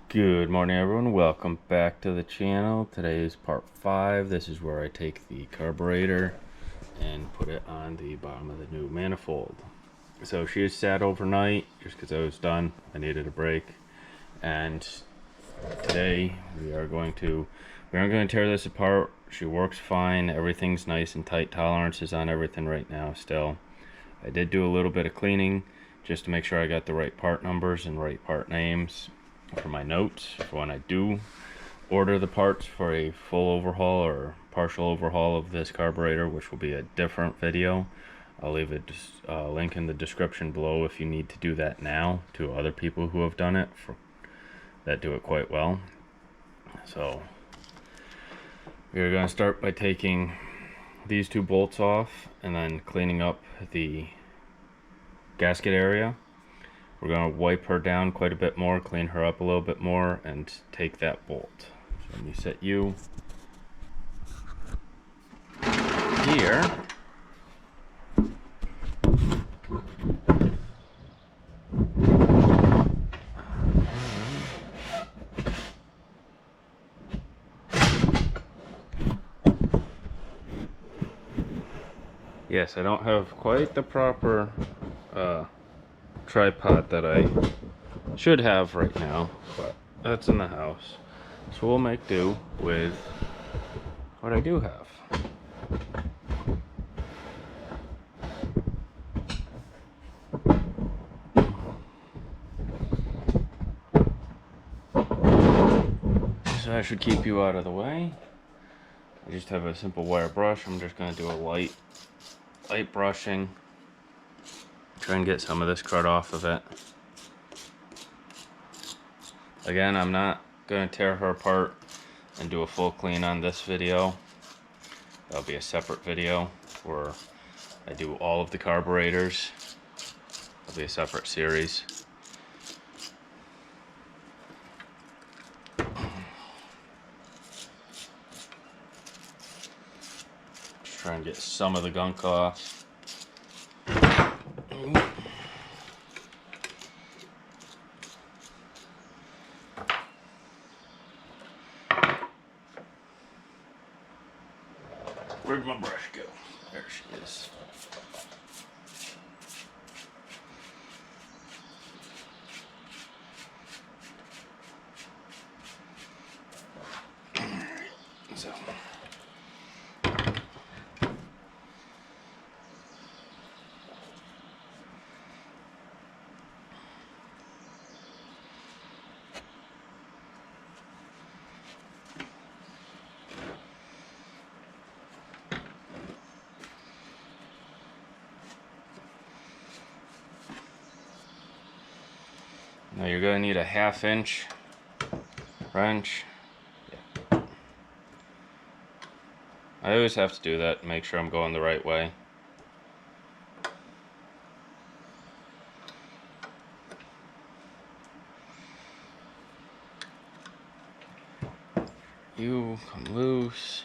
Good morning, everyone. Welcome back to the channel. Today is part 5. This is where I take the carburetor and put it on the bottom of the new manifold. So she has sat overnight just because I was done. I needed a break. And today we aren't going to tear this apart. She works fine. Everything's nice and tight. Tolerances on everything right now still. I did do a little bit of cleaning just to make sure I got the right part numbers and right part names for my notes for when I do order the parts for a full overhaul or partial overhaul of this carburetor, which will be a different video. I'll leave a link in the description below if you need to do that now, to other people who have done it that do it quite well. So we're going to start by taking these two bolts off and then cleaning up the gasket area. We're going to wipe her down quite a bit more, clean her up a little bit more, and take that bolt. So let me set you here. Yes, I don't have quite the proper tripod that I should have right now, but that's in the house. So we'll make do with what I do have. So that should keep you out of the way. I just have a simple wire brush. I'm just going to do a light brushing. Try and get some of this crud off of it. Again, I'm not going to tear her apart and do a full clean on this video. That'll be a separate video where I do all of the carburetors. It'll be a separate series. Just try and get some of the gunk off. Where'd my brush go? There she is. So. Now you're going to need a 1/2 inch wrench. Yeah. I always have to do that to make sure I'm going the right way. You come loose.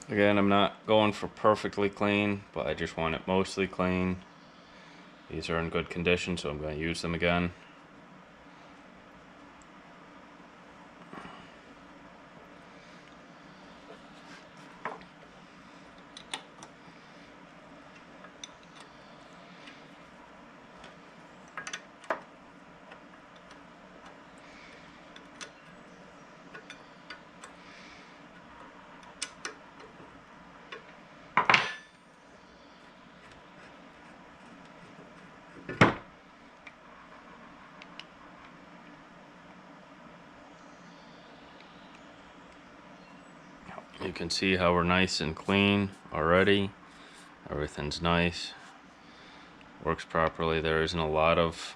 Again, I'm not going for perfectly clean, but I just want it mostly clean. These are in good condition, so I'm going to use them again. You can see how we're nice and clean already. Everything's nice, works properly. There isn't a lot of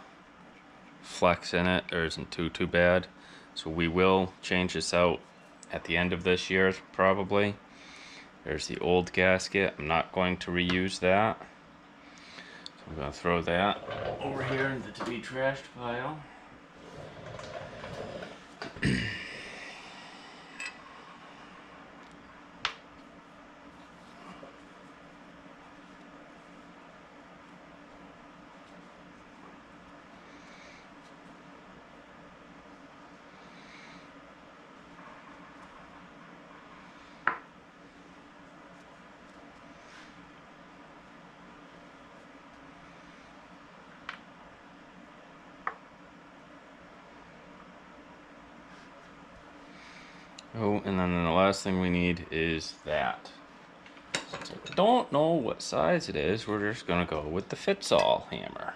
flex in it. There isn't too bad. So we will change this out at the end of this year probably. There's the old gasket. I'm not going to reuse that. So I'm going to throw that over here in the to be trashed pile. Oh, and then the last thing we need is that. Since I don't know what size it is, we're just gonna go with the fits-all hammer.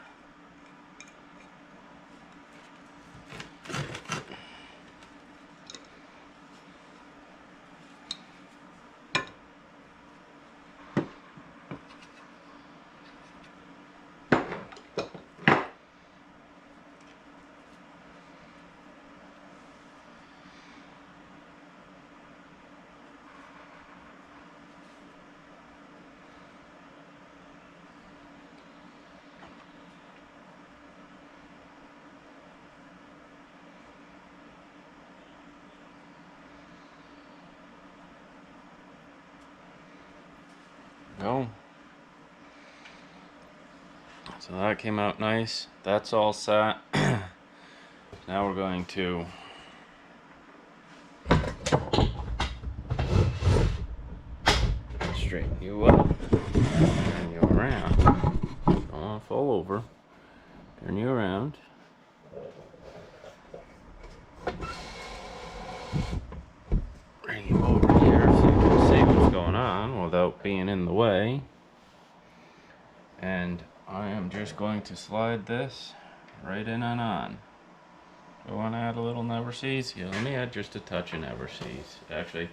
Go. So that came out nice. That's all set. Now we're going to straighten you up, turn you around. Don't want to fall over. Turn you around. Bring you over here so you can see what's going on without being in the way. And I am just going to slide this right in and on. I want to add a little never sees. Yeah, let me add just a touch of never sees. Actually,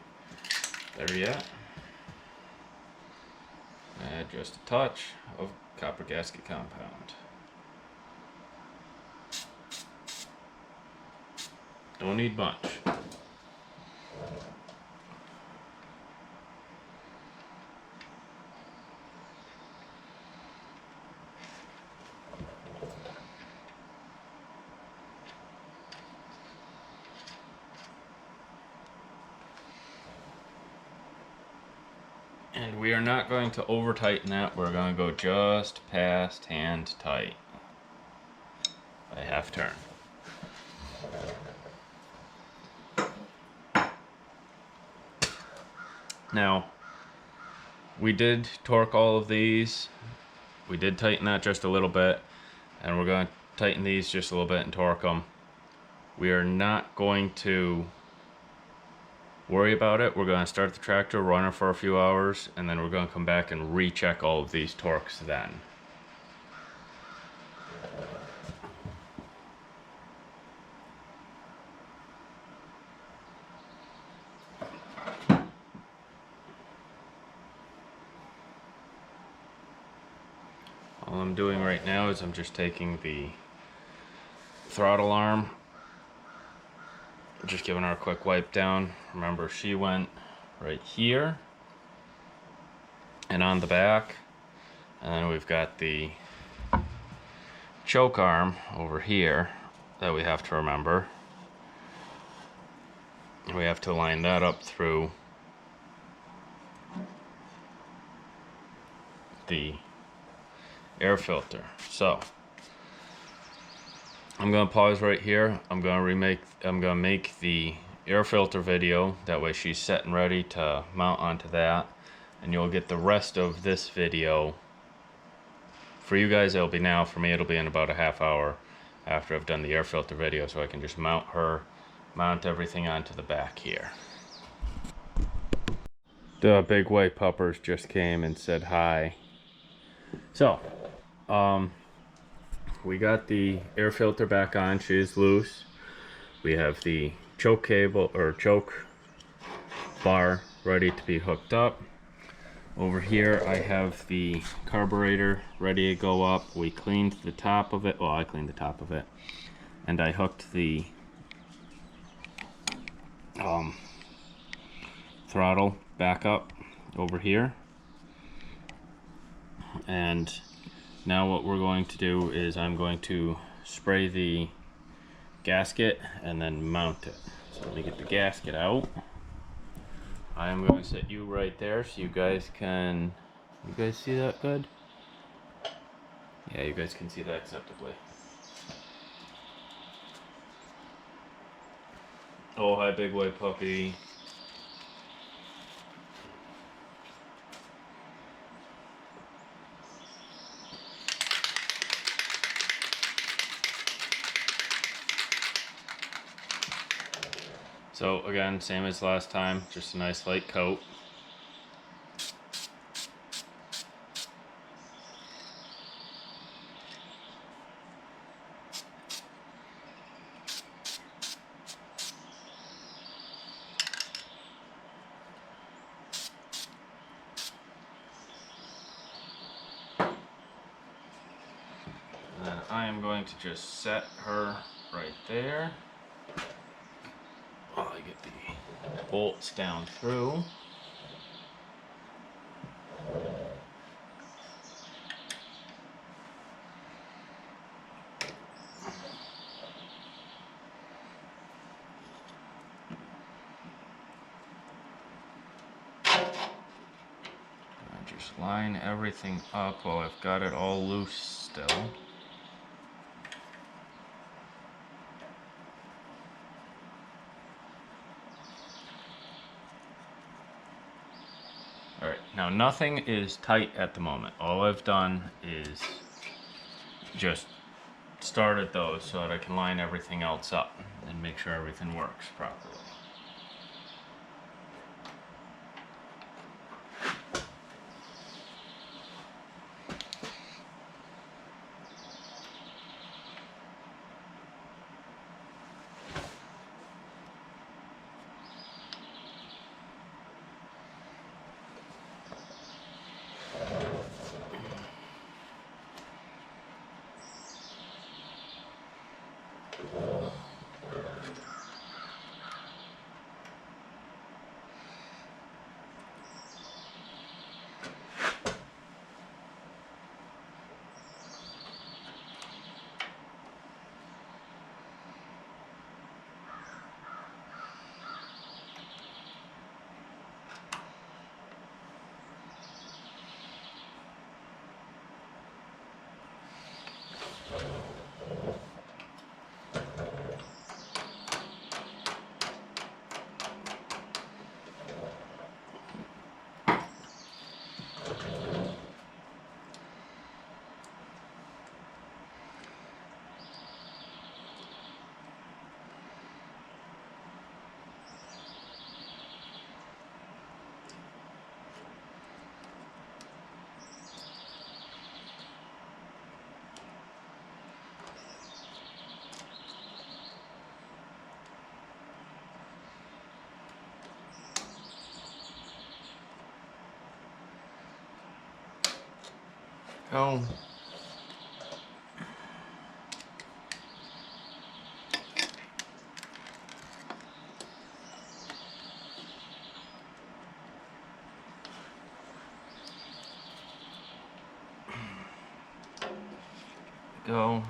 there yet. Add just a touch of copper gasket compound. Don't need much. And we are not going to over tighten that. We're going to go just past hand tight by half turn. Now, we did torque all of these. We did tighten that just a little bit, and we're going to tighten these just a little bit and torque them. We are not going to worry about it. We're going to start the tractor, run it for a few hours, and then we're going to come back and recheck all of these torques then. All I'm doing right now is I'm just taking the throttle arm, just giving her a quick wipe down. Remember, she went right here and on the back, and then we've got the choke arm over here that we have to remember. We have to line that up through the air filter. So I'm gonna pause right here. I'm gonna make the air filter video. That way she's set and ready to mount onto that, and you'll get the rest of this video. For you guys it'll be now, for me it'll be in about a half hour after I've done the air filter video, so I can just mount everything onto the back here. The big white puppers just came and said hi. So we got the air filter back on. She is loose. We have the choke cable or choke bar ready to be hooked up. Over here I have the carburetor ready to go up. We cleaned the top of it. Well, I cleaned the top of it. And I hooked the throttle back up over here. And now what we're going to do is I'm going to spray the gasket and then mount it. So let me get the gasket out. I am going to set you right there so you guys can, you guys see that good? Yeah, you guys can see that acceptably. Oh, hi, big white puppy. So again, same as last time, just a nice light coat. And then I am going to just set her right there while I get the bolts down through. Just line everything up while I've got it all loose still. Alright, now nothing is tight at the moment. All I've done is just started those so that I can line everything else up and make sure everything works properly. Go. Go.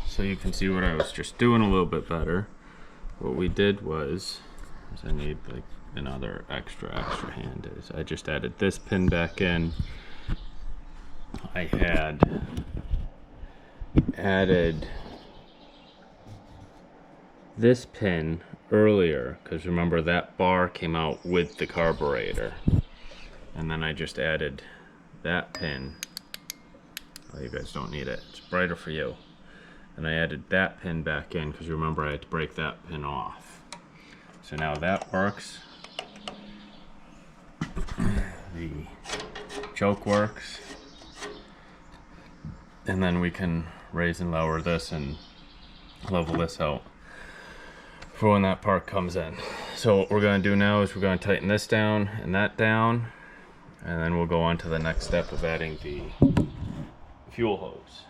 So you can see what I was just doing a little bit better. What we did was, I need like another extra hand. Is I just added this pin back in. I had added this pin earlier because remember that bar came out with the carburetor, and then I just added that pin. Oh, you guys don't need it, it's brighter for you. And I added that pin back in because remember I had to break that pin off. So now that works. The choke works. And then we can raise and lower this and level this out for when that part comes in. So what we're going to do now is we're going to tighten this down and that down, and then we'll go on to the next step of adding the fuel hose.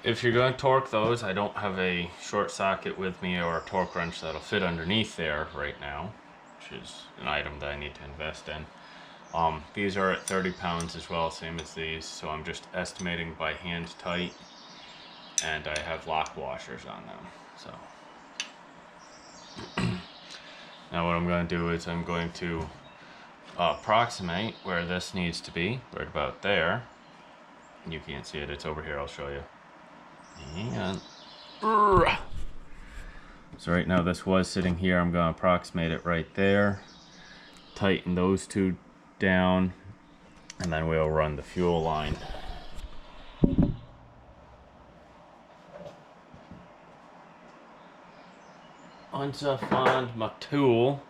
If you're going to torque those, I don't have a short socket with me or a torque wrench that'll fit underneath there right now, which is an item that I need to invest in. These are at 30 pounds as well, same as these, so I'm just estimating by hand tight, and I have lock washers on them. So now what I'm going to do is I'm going to approximate where this needs to be, right about there. You can't see it, it's over here, I'll show you. Hang on. So right now this was sitting here, I'm going to approximate it right there, tighten those two down, and then we'll run the fuel line. Once I find my tool,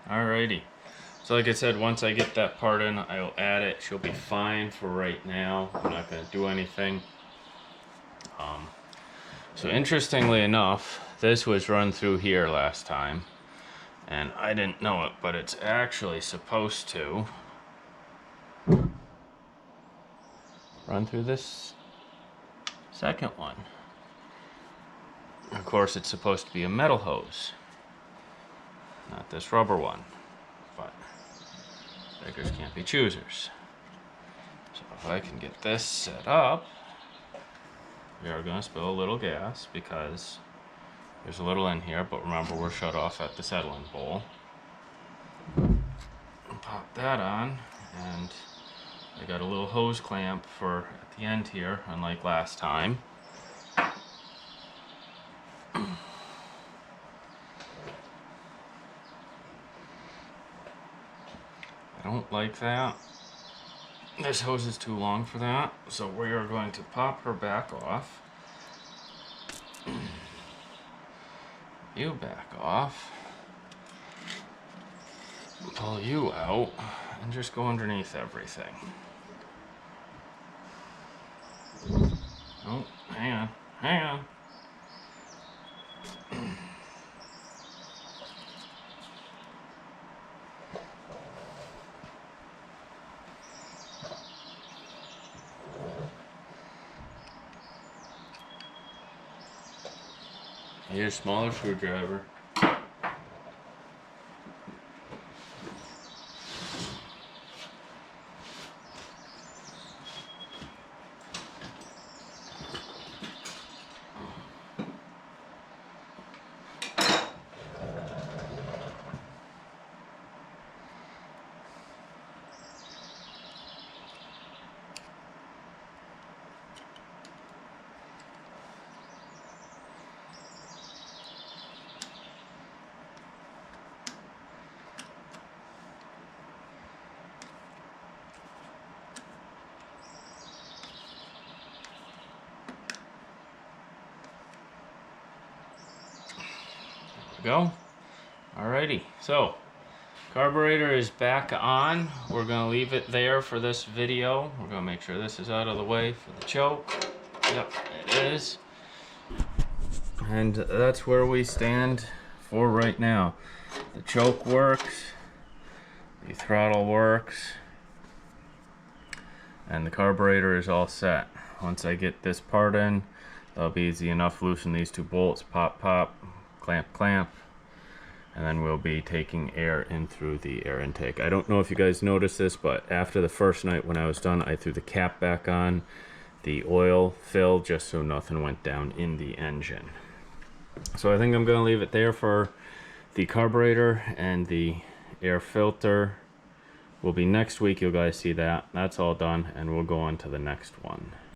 alrighty. So like I said, once I get that part in, I'll add it. She'll be fine for right now. I'm not going to do anything. So interestingly enough, this was run through here last time, and I didn't know it, but it's actually supposed to run through this second one. Of course, it's supposed to be a metal hose, not this rubber one, but beggars can't be choosers. So if I can get this set up, we are going to spill a little gas because there's a little in here, but remember we're shut off at the settling bowl. Pop that on, and I got a little hose clamp for at the end here, unlike last time. I don't like that. This hose is too long for that, so we are going to pop her back off. You back off. Pull you out, and just go underneath everything. Oh, hang on, hang on. I use a smaller screwdriver. Go. Alrighty, so carburetor is back on. We're gonna leave it there for this video. We're gonna make sure this is out of the way for the choke. Yep, it is. And that's where we stand for right now. The choke works, the throttle works, and the carburetor is all set. Once I get this part in, that'll be easy enough. Loosen these two bolts, pop, pop, clamp, clamp, and then we'll be taking air in through the air intake. I don't know if you guys noticed this, but after the first night when I was done, I threw the cap back on, the oil filled just so nothing went down in the engine. So I think I'm gonna leave it there for the carburetor, and the air filter will be next week. You guys see that. That's all done, and we'll go on to the next one.